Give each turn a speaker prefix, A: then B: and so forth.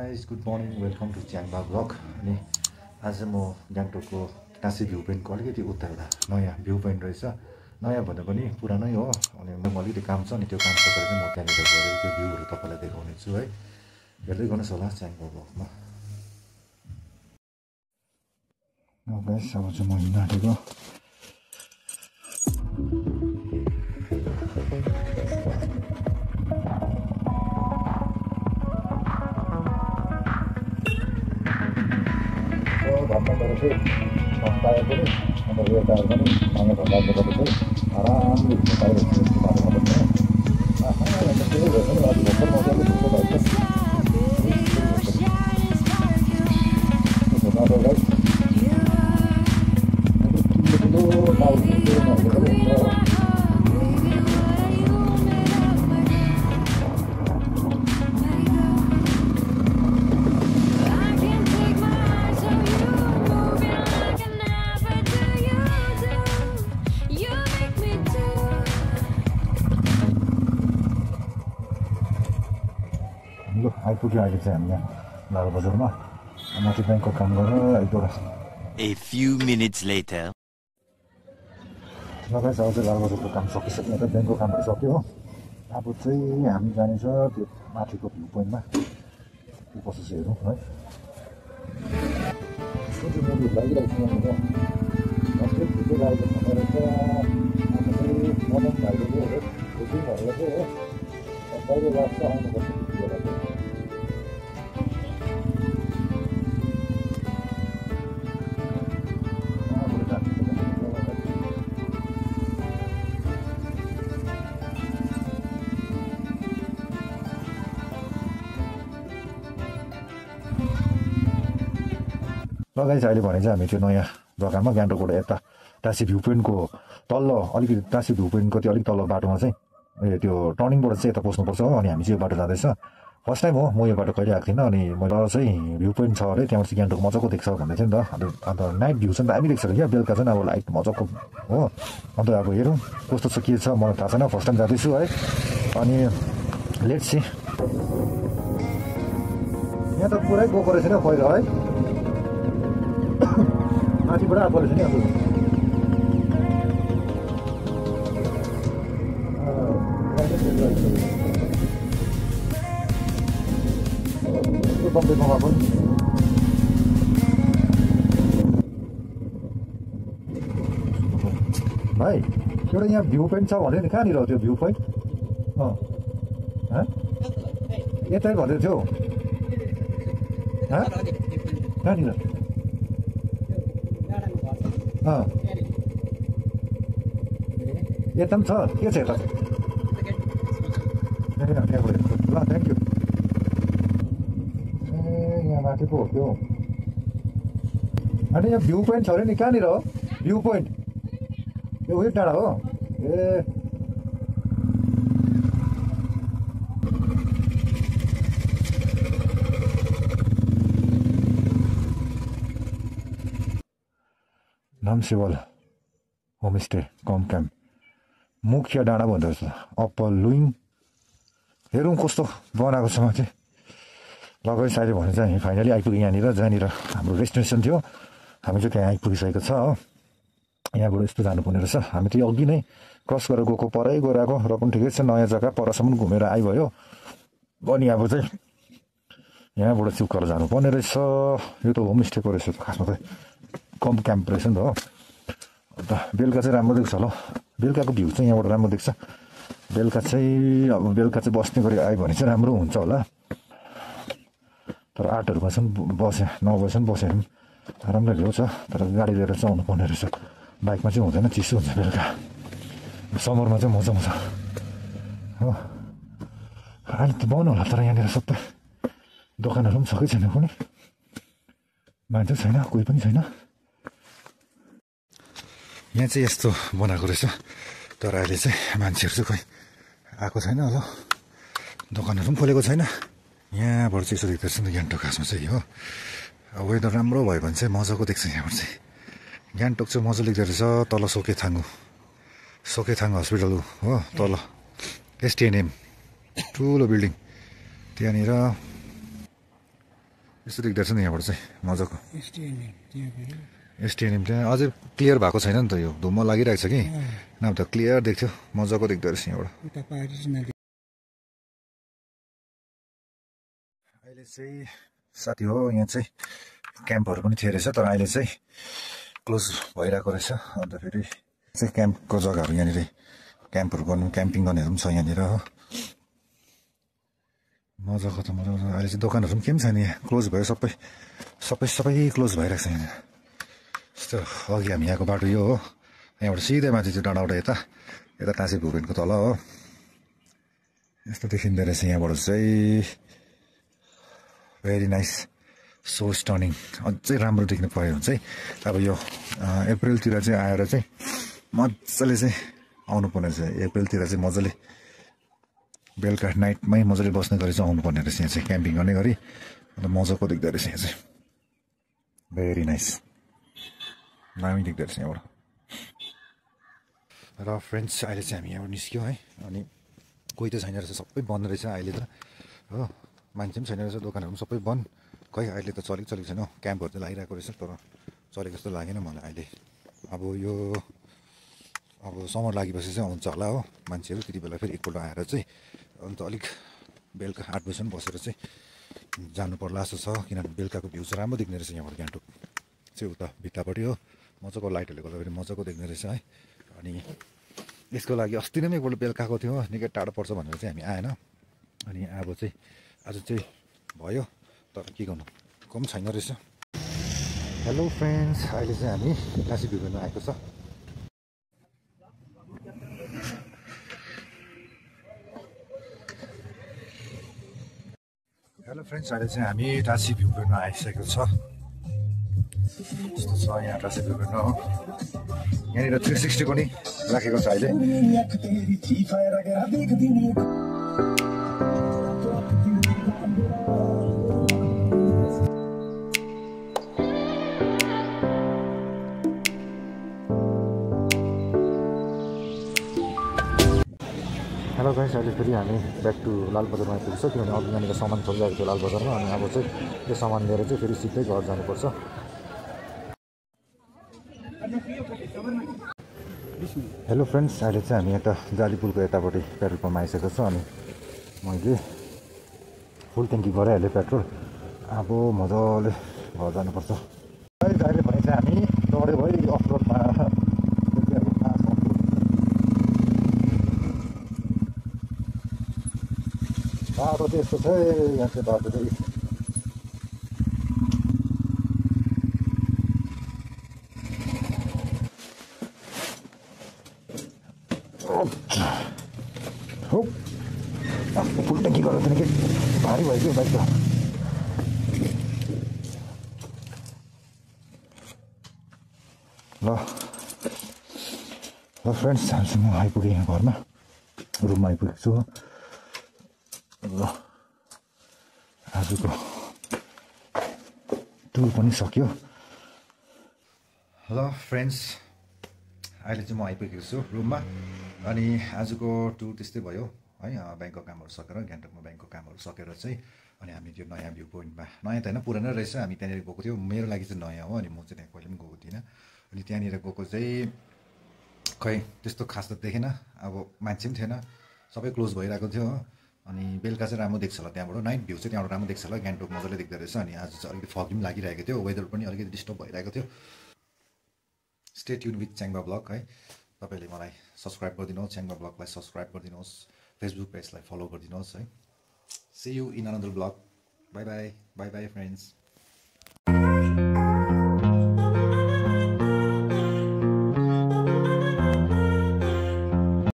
A: Guys good morning welcome to Chyangba blog. अनि आज म गान्तोकको टाँसी भ्यू पोइन्टको अलिकति उता एउटा नयाँ भ्यू पोइन्ट रहेछ। नयाँ भन्दा पनि पुरानै हो। अनि म अलिकति काम छ अनि त्यो काम सकेर चाहिँ म त्यहाँनिर गएर त्यो भ्यूहरू तपाईँलाई देखाउने छु है। हेर्दै गर्नुहोस् होला च्याङबा ब्लगमा। गाइस अब चाहिँ म हिँड्न आँटेको। घरमा गएर चाहिँ टायर पनि अन्त रेयर टायर पनि सँगै भगाएको गर्दा चाहिँ आरामले हिँड्नु पाइरहेको छु यस्तो बाटोमा पनि हो। त्यही भएर पनि आज भर्खर मजाले घुम्नु भएको छ। बाटो गाइस ठुलो टायर हुन्छ। लु आइपुग्यो अहिले चाहिँ हामी यहाँ लाल बजारमा माथि ब्याङ्कको काम गरेर एक दुईवटा।
B: A few minutes later.
A: लगाइछ अब चाहिँ लाल बजारको काम सकिसक्यो त ब्याङ्कको काम सक्यो हो। अब चाहिँ हामी जानेछ त्यो माथिको भ्यू पोइन्टमा त्यो कसो चाहिँ हेरौँ है। यसको चाहिँ मुभीहरू लागिरहेको छ यहाँनिर अस्ति थुप्रै लागेको खाना रहेछ। अब चाहिँ मदन भाइले चाहिँ भएर चाहिँ हो कहिले लाग्छ आउनुपर्छ त्यतिबेला चाहिँ। लगाइन्छ अहिले भने चाहिँ हामी त्यो नयाँ जग्गामा गान्तोकबाट यता टाँसी भ्यू पोइन्टको तल्लो अलिकति टाँसी भ्यू पोइन्टको त्यो अलिक तल्लो बाटोमा चाहिँ त्यो टर्निङबाट चाहिँ यता पस्नुपर्छ हो। अनि हामी चाहिँ यो बाटो जाँदैछ। फर्स्ट टाइम हो म यो बाटो कहिले आएको थिइनँ। अनि मैले चाहिँ भ्यू पोइन्ट छ अरे त्यहाँबाट चाहिँ गान्तोक मजाको देख्छ भन्दै थियो नि त। अन्त नाइट भ्यू चाहिँ दामी देख्छ क्या बेलुका चाहिँ अब लाइट मजाको हो। अन्त अब हेरौँ कस्तो छ के छ मलाई थाहा छैन फर्स्ट टाइम जाँदैछु है। अनि लेट्स सी। यहाँ त पुरै गएको रहेछ नि पहिरो है माथिबाट आएको रहेछ नि अब बम्बेमा पनि भाइ एउटा यहाँ भ्यू पोइन्ट छ भन्यो नि कहाँनिर हो त्यो भ्यू पोइन्ट? यतै भन्दै थियो कहाँनिर? यता पनि छ के छ यता? ए त्यहाँबाट ल थ्याङ्क यू। ए यहाँ माथि पो हो त्यो। अनि यहाँ भ्यू पोइन्ट छ अरे नि कहाँनिर हो भ्यू पोइन्ट? यो उयो डाँडा हो ए। नामसेवाल होमस्टे कम क्याम्प मुख्य डाँडा भन्दो रहेछ अप्पर लुइङ। हेरौँ कस्तो बनाएको छ माथि। लगाइ साइड भने चाहिँ हामी फाइनली आइपुग्यौँ यहाँनिर जहाँनिर हाम्रो डेस्टिनेसन थियो। हामी चाहिँ त्यहाँ आइपुगिसकेको छ हो। यहाँबाट यस्तो जानुपर्ने रहेछ। हामी त अघि नै क्रस गरेर गएको परै गएर आएको र पनि ठिकै छ नयाँ जग्गा परसम्म घुमेर आइभयो। अनि अब चाहिँ यहाँबाट चाहिँ उकालो जानुपर्ने रहेछ। यो त होमस्टेको रहेछ त खासमा त कम क्याम्प रहेछ नि त हो। अन्त बेलुका चाहिँ राम्रो देख्छ होला। बेलुकाको भ्यू चाहिँ यहाँबाट राम्रो देख्छ। बेलुका चाहिँ अब बेलुका चाहिँ बस्ने गरी आयो भने चाहिँ राम्रो हुन्छ होला। तर 8हरू बजीसम्म बस्यो 9 बजीसम्म बस्यो भने राम्रै भ्यू छ। तर गाडी लिएर चाहिँ आउनु पर्ने रहेछ। बाइकमा चाहिँ हुँदैन चिसो हुन्छ बेलुका। समरमा चाहिँ मजा आउँछ हो। अहिले त बन्द होला तर यहाँनिर सबै दोकानहरू पनि छ कि छैन कुनै मान्छे छैन कोही पनि छैन। यहाँ चाहिँ यस्तो बनाएको रहेछ तर अहिले चाहिँ मान्छेहरू चाहिँ खोइ आएको छैन होला। दोकानहरू पनि खोलेको छैन। यहाँबाट चाहिँ यसो देख्दैछ नि गान्तोक खासमा चाहिँ हो। वेदर राम्रो भयो भने चाहिँ मजाको देख्छ यहाँबाट चाहिँ। गान्तोक चाहिँ मजाले देख्दो रहेछ। तल सोकेथाङ हस्पिटल हो तल एसटिएनएम ठुलो बिल्डिङ त्यहाँनिर यस्तो देख्दो रहेछ नि यहाँबाट चाहिँ मजाको एसटिएनएम त्यहाँ अझै क्लियर भएको छैन नि त यो धुम्म लागिरहेको छ कि नभए त क्लियर देख्थ्यो मजाको देख्दो रहेछ यहाँबाट अहिले चाहिँ साथी हो यहाँ चाहिँ क्याम्पहरू पनि थियो रहेछ तर अहिले चाहिँ क्लोज भइरहेको रहेछ अन्त फेरि चाहिँ क्याम्पको जग्गाहरू यहाँनिर क्याम्पहरू गर्नु क्याम्पिङ गर्नेहरू पनि छ यहाँनिर हो मजाको त मजा अहिले चाहिँ दोकानहरू पनि के पनि छैन यहाँ क्लोज भयो सबै क्लोज भइरहेको छ यहाँनिर यस्तो अघि हामी यहाँको बाटो यो हो यहाँबाट सिधै माथि चाहिँ डाँडाबाट यता टाँसे भुपेनको तल हो यस्तो देखिँदो रहेछ यहाँबाट चाहिँ भेरी नाइस सो स्टनिङ अझै राम्रो देख्नु पऱ्यो भने चाहिँ अब यो अप्रिलतिर चाहिँ आएर चाहिँ मजाले चाहिँ आउनुपर्ने रहेछ अप्रिलतिर चाहिँ मजाले बेलुका नाइटमै मजाले बस्ने गरी चाहिँ आउनुपर्ने रहेछ यहाँ चाहिँ क्याम्पिङ गर्ने गरी अन्त मजाको देख्दो रहेछ यहाँ चाहिँ भेरी नाइस दामी देख्दो रहेछ यहाँबाट र फ्रेन्ड्स अहिले चाहिँ हामी यहाँबाट निस्क्यौँ है अनि कोही त छैन रहेछ सबै बन्द रहेछ अहिले त हो मान्छे पनि छैन रहेछ दोकानहरू पनि सबै बन्द खै अहिले त चलेको छैन क्याम्पहरू चाहिँ लागिरहेको रहेछ तर चलेको जस्तो लागेन मलाई अहिले अब समर लागेपछि चाहिँ हुन्छ होला हो मान्छेहरू त्यति बेला फेरि एकपल्ट आएर चाहिँ अन्त अलिक बेलुका 8 बजीसम्म बसेर चाहिँ जानु पर्ला जस्तो छ किनभने बेलुकाको भ्यू चाहिँ राम्रो देख्ने रहेछ यहाँबाट गान्तोक चाहिँ उता भित्तापट्टि हो मजाको लाइटहरूले गर्दाखेरि मजाको देख्ने रहेछ है अनि यसको लागि अस्ति नै एकपल्ट बेलुकाको थियो निकै टाढो पर्छ भनेर चाहिँ हामी आएन अनि अब चाहिँ आज चाहिँ भयो तर के गर्नु कम छैन रहेछ हेलो फ्रेन्ड्स अहिले चाहिँ हामी टाँसी भ्यू गर्न आएको छ हेलो फ्रेन्ड्स अहिले चाहिँ हामी टाँसी भ्यू गर्न आइसकेको छ यस्तो छ यहाँ टाँसी भ्यू गर्न हो यहाँनिर 360 पनि राखेको छ अहिले हेलो गाइस अहिले फेरि हामी ब्याक टु लालबजारमा आइपुग्छ किनभने अघि यहाँनिर सामान छोडिरहेको थियो लालबजारमा अनि अब चाहिँ यो सामान लिएर चाहिँ फेरि सिधै घर जानुपर्छ हेलो फ्रेन्ड्स अहिले चाहिँ हामी यता जालीपुलको यतापट्टि पेट्रोल पम्पमा आइसकेको छ अनि मैले फुल ट्याङ्की गराइहालेँ पेट्रोल अब मजाले घर जानुपर्छ अहिले भने चाहिँ हामी दौडे भयो अफ रोडमा बाटो चाहिँ यस्तो छ यहाँ चाहिँ बाटो चाहिँ फुल ट्याङ्की गरेर त निकै भारी भयो कि बाइक त ल फ्रेन्ड्स हामीसँग आइपुगेँ यहाँ घरमा रुममा आइपुगेको छु ल आजको टुर पनि सक्यो ल फ्रेन्ड्स अहिले चाहिँ म आइपुगेको छु रुममा अनि आजको टुर त्यस्तै भयो है ब्याङ्कको कामहरू सकेर गान्तोकमा ब्याङ्कको कामहरू सकेर चाहिँ अनि हामी त्यो नयाँ भ्यू पोइन्टमा नयाँ त होइन पुरानै रहेछ हामी त्यहाँनिर गएको थियो मेरो लागि चाहिँ नयाँ हो अनि म चाहिँ त्यहाँ कहिले पनि गएको थिइनँ अनि त्यहाँनिर गएको चाहिँ खै त्यस्तो खास त देखेन अब मान्छे पनि थिएन सबै क्लोज भइरहेको थियो अनि बेलुका चाहिँ राम्रो देख्छ होला त्यहाँबाट नाइट भ्यू चाहिँ त्यहाँबाट राम्रो देख्छ होला गान्तोक मजाले देख्दो रहेछ अनि आज चाहिँ अलिकति फगी पनि लागिरहेको थियो वेदर पनि अलिकति डिस्टर्ब भइरहेको थियो stay tune with Chyangba blog है तपाईँले मलाई सब्सक्राइब गरिदिनुहोस् च्याङ्बा ब्लगलाई सब्सक्राइब गरिदिनुहोस् फेसबुक पेजलाई फलो गरिदिनुहोस् है see you in another blog bye bye friends